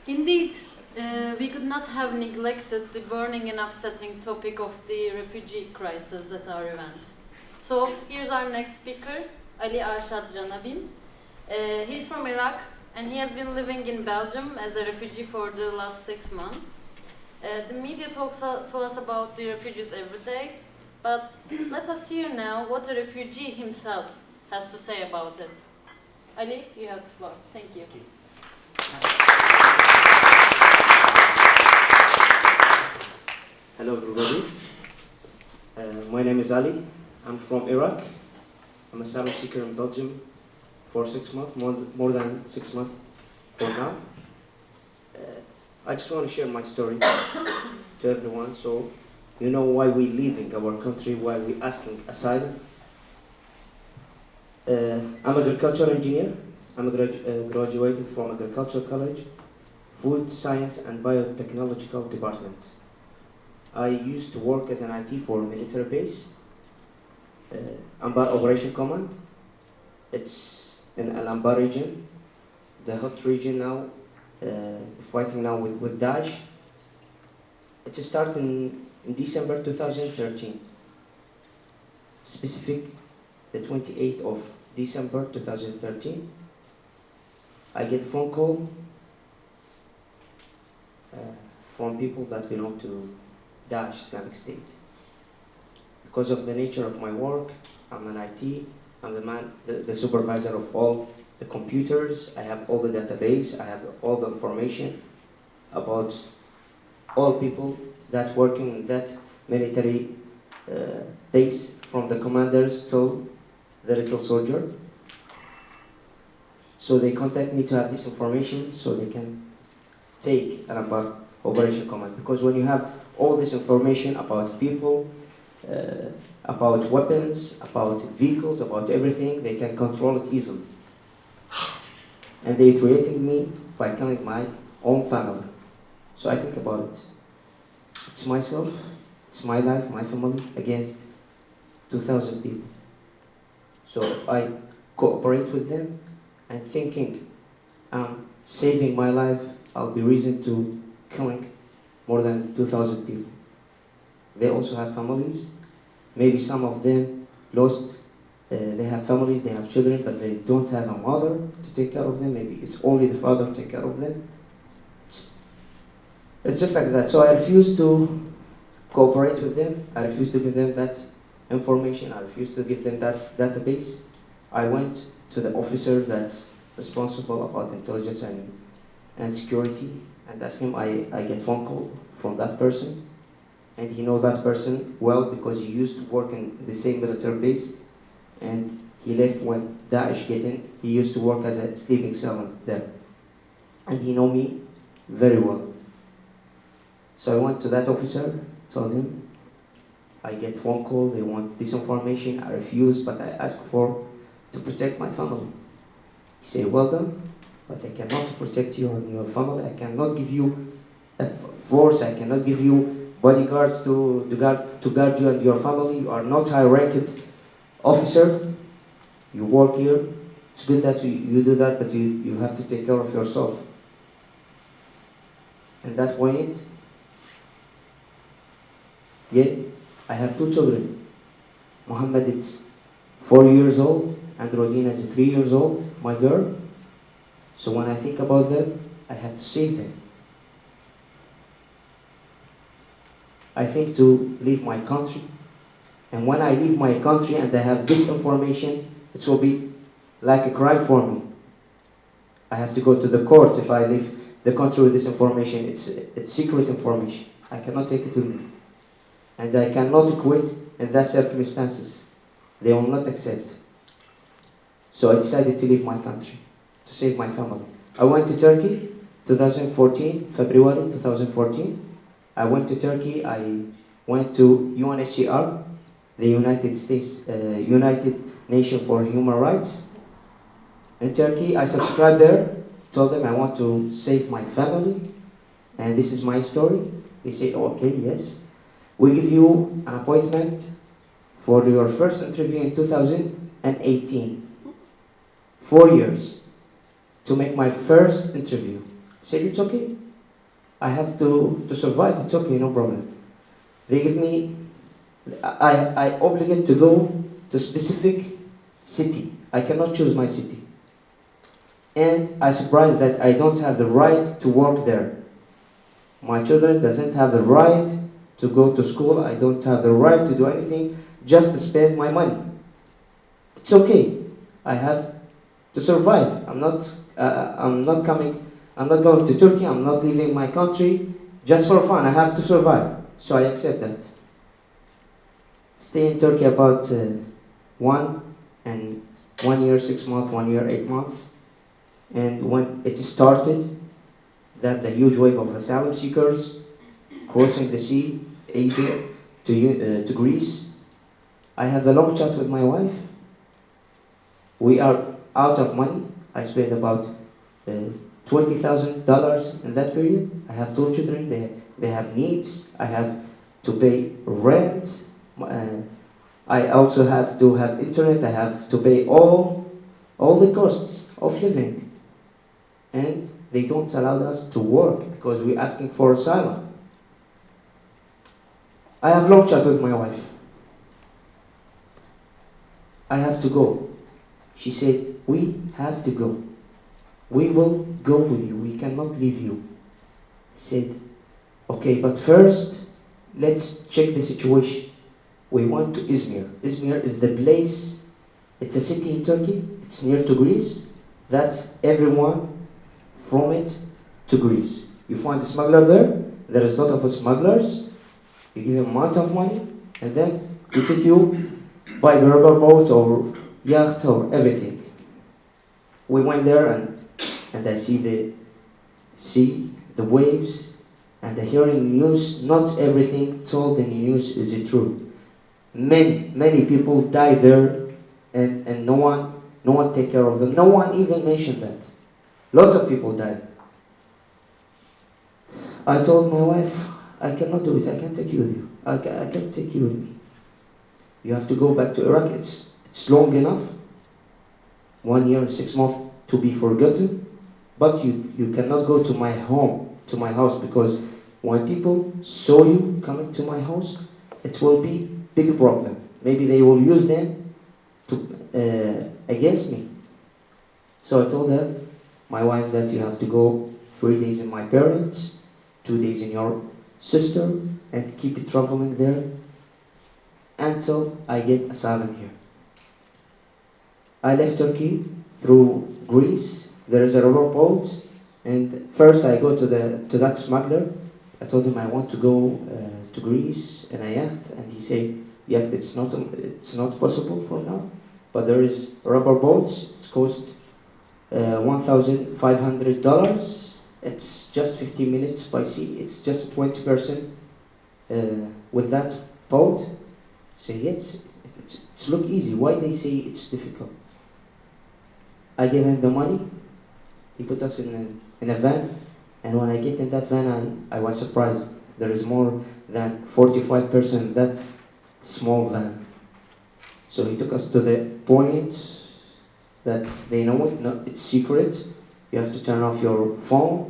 Indeed, we could not have neglected the burning and upsetting topic of the refugee crisis at our event. So here's our next speaker, Ali Arshad Janabim. He's from Iraq and he has been living in Belgium as a refugee for the last 6 months. The media talks to us about the refugees every day, but let us hear now what a refugee himself has to say about it. Ali, you have the floor. Thank you. Hello everybody, my name is Ali, I'm from Iraq, I'm a asylum seeker in Belgium for 6 months, more than 6 months for now. I just want to share my story to everyone so you know why we're leaving our country, why we're asking asylum. I'm an agricultural engineer, I'm graduated from Agricultural College, Food Science and Biotechnological Department. I used to work as an IT for a military base, Anbar Operation Command. It's in Al Anbar region, the hot region now, fighting now with Daesh. It started in December 2013, specific the 28th of December 2013. I get a phone call from people that belong to Daesh, Islamic State. Because of the nature of my work, I'm an IT, I'm the supervisor of all the computers, I have all the database, I have all the information about all people that working in that military base, from the commanders till the little soldier. So they contact me to have this information so they can take an Operation Command. Because when you have all this information about people, about weapons, about vehicles, about everything, they can control it easily. And they threatened me by killing my own family. So I think about it. It's myself, it's my life, my family, against 2,000 people. So if I cooperate with them and thinking I'm saving my life, I'll be reason to killing more than 2,000 people. They also have families. Maybe some of them lost, they have families, they have children, but they don't have a mother to take care of them. Maybe it's only the father to take care of them. It's just like that. So I refuse to cooperate with them. I refuse to give them that information. I refuse to give them that database. I went to the officer that's responsible about intelligence and security, and asked him. I get phone call from that person, and he know that person well because he used to work in the same military base, and he left when Daesh get in. He used to work as a sleeping cell there, and he know me very well. So I went to that officer, told him, I get phone call, they want this information, I refuse, but I ask to protect my family. He said, well done, but I cannot protect you and your family. I cannot give you a force, I cannot give you bodyguards to guard you and your family. You are not high-ranked officer. You work here. It's good that you do that, but you have to take care of yourself. And that point, yeah, I have 2 children. Muhammad is 4 years old, and Rodina is 3 years old, my girl. So when I think about them, I have to save them. I think to leave my country. And when I leave my country and I have this information, it will be like a crime for me. I have to go to the court if I leave the country with this information. It's secret information. I cannot take it with me. And I cannot quit in that circumstances. They will not accept. So I decided to leave my country, to save my family. I went to Turkey, 2014, February 2014. I went to Turkey, I went to UNHCR, the United Nations for Human Rights. In Turkey, I subscribed there, told them I want to save my family, and this is my story. They said, okay, yes. We give you an appointment for your first interview in 2018. 4 years to make my first interview. I said, it's okay. I have to survive, it's okay, no problem. They give me, I obligate to go to specific city. I cannot choose my city. And I surprised that I don't have the right to work there. My children doesn't have the right to go to school. I don't have the right to do anything, just to spend my money. It's okay. I have to survive. I'm not going to Turkey. I'm not leaving my country just for fun. I have to survive. So I accept that. Stay in Turkey about 1 year, 6 months, 1 year, 8 months. And when it started, that the huge wave of asylum seekers crossing the sea, Asia to Greece, I have a long chat with my wife. We are out of money. I spent about $20,000 in that period. I have 2 children. They have needs. I have to pay rent. I also have to have internet. I have to pay all the costs of living. And they don't allow us to work because we're asking for asylum. I have long chat with my wife. I have to go. She said, we have to go. We will go with you. We cannot leave you. I said, okay, but first, let's check the situation. We went to Izmir. Izmir is the place, it's a city in Turkey. It's near to Greece. That's everyone from it to Greece. You find a smuggler there. There is a lot of smugglers. You give him a amount of money, and then he take you by the rubber boat or yacht or everything. We went there and I see the sea, the waves, and I hearing news. Not everything told in the news is true. Many people died there, and no one take care of them. No one even mentioned that. Lots of people died. I told my wife, I cannot do it. I can't take you with you. I can't take you with me. You have to go back to Iraq. It's long enough. 1 year and 6 months to be forgotten. But you cannot go to my home, to my house, because when people saw you coming to my house, it will be big problem. Maybe they will use them to against me. So I told her, my wife, that you have to go 3 days in my parents, 2 days in your sister, and keep it traveling there until I get asylum here. I left Turkey through Greece. There is a rubber boat, and first I go to that smuggler. I told him I want to go to Greece in a yacht, and he said, yacht, it's not possible for now, but there is rubber boats. It's cost $1,500. It's just 15 minutes by sea. It's just 20% with that boat. Say yes, it's look easy. Why they say it's difficult? I gave him the money. He put us in a van, and when I get in that van, I was surprised. There is more than 45 persons in that small van. So he took us to the point that they know it. No, it's secret. You have to turn off your phone.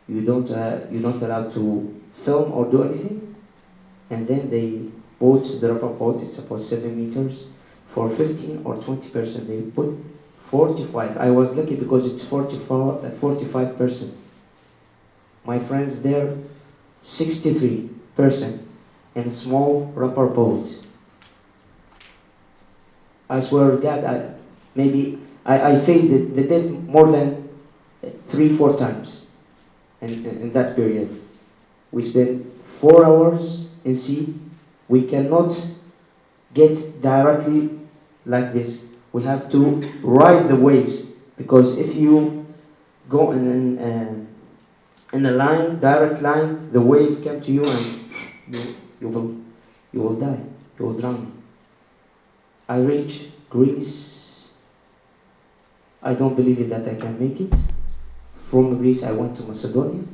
You're not allowed to film or do anything. And then they bought the rubber boat. It's about 7 meters for 15 or 20%. They put 45. I was lucky because it's 45%. My friends there, 63% in a small rubber boat. I swear to God, I faced the death more than 3-4 times in that period. We spent 4 hours in sea. We cannot get directly like this. We have to ride the waves, because if you go in a line, direct line, the wave comes to you and you will die. You will drown. I reach Greece. I don't believe that I can make it. From Greece, I went to Macedonia.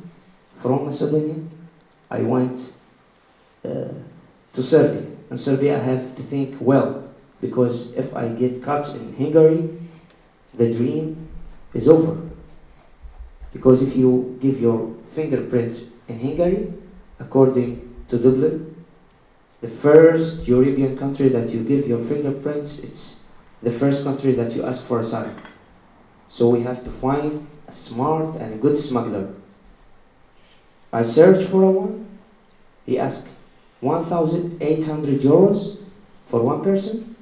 From Macedonia, I went to Serbia. In Serbia, I have to think well, because if I get caught in Hungary, the dream is over. Because if you give your fingerprints in Hungary, according to Dublin, the first European country that you give your fingerprints, it's the first country that you ask for asylum. So we have to find a smart and a good smuggler. I searched for one. He asked 1,800 euros for one person.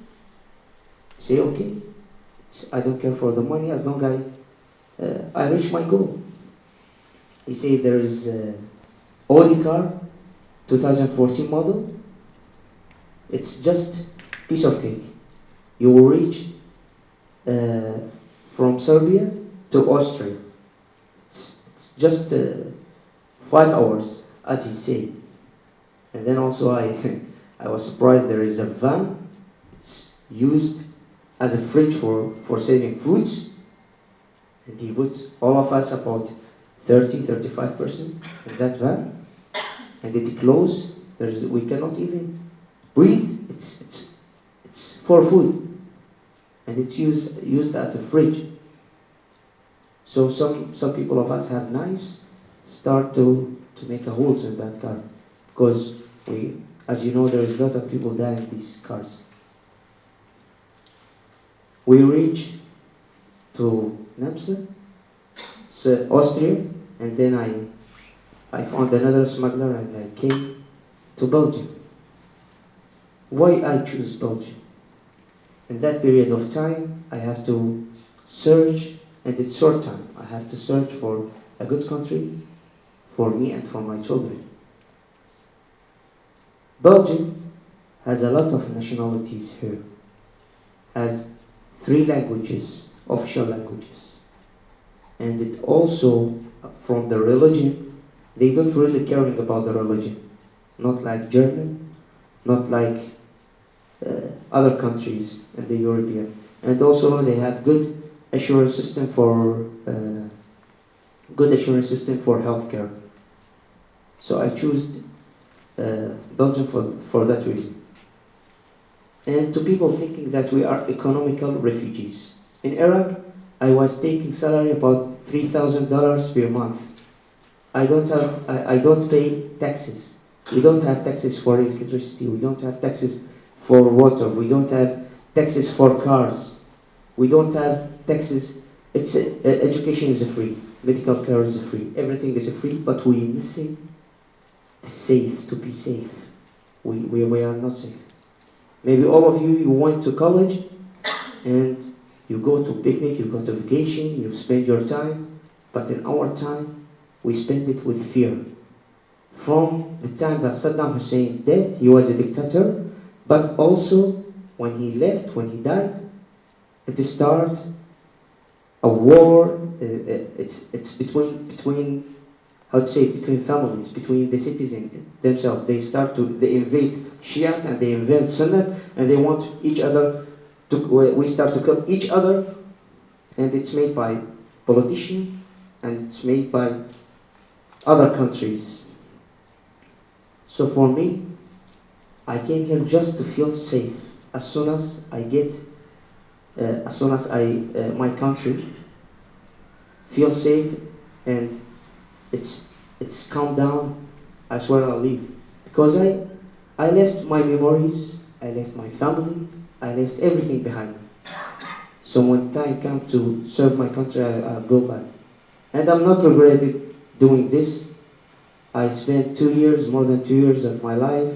Say, okay, I don't care for the money as long as I reach my goal. He said there is Audi car, 2014 model. It's just piece of cake. You will reach from Serbia to Austria. It's just 5 hours, as he said. And then also I was surprised there is a van. It's used as a fridge for saving foods. And he put all of us about 35% in that van. And it closed. We cannot even breathe. It's for food. And it's used as a fridge. So some people of us have knives, start to make a holes in that car. Because as you know, there is a lot of people die in these cars. We reach to Namsa, Austria, and then I found another smuggler and I came to Belgium. Why I choose Belgium? In that period of time, I have to search, and it's short time. I have to search for a good country for me and for my children. Belgium has a lot of nationalities here, has 3 languages, official languages. And it also, from the religion, they don't really caring about the religion. Not like German, not like other countries in the European. And also they have good assurance system for healthcare. So I choose Belgium for that reason. And to people thinking that we are economical refugees. In Iraq, I was taking salary about $3,000 per month. I don't pay taxes. We don't have taxes for electricity. We don't have taxes for water. We don't have taxes for cars. We don't have taxes. Education is free. Medical care is free. Everything is free, but we missing safe, to be safe. We are not safe. Maybe all of you went to college and you go to picnic, you go to vacation, you spend your time, but in our time, we spend it with fear. From the time that Saddam Hussein died, he was a dictator, but also when he left, when he died, it started a war. It's between how to say, between families, between the citizens themselves. They invade Shia and they invade Sunnah, and they want each other we start to kill each other, and it's made by politicians, and it's made by other countries. So for me, I came here just to feel safe. As soon as my country feel safe and it's calmed down, I swear I'll leave. Because I left my memories, I left my family, I left everything behind me. So when time comes to serve my country, I'll go back. And I'm not regretting doing this. I spent more than 2 years of my life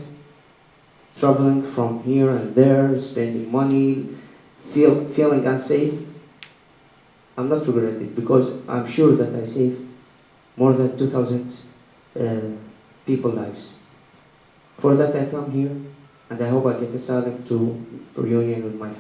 traveling from here and there, spending money, feeling unsafe. I'm not regretting because I'm sure that I saved more than 2,000 people lives. For that I come here, and I hope I get asylum to reunion with my family.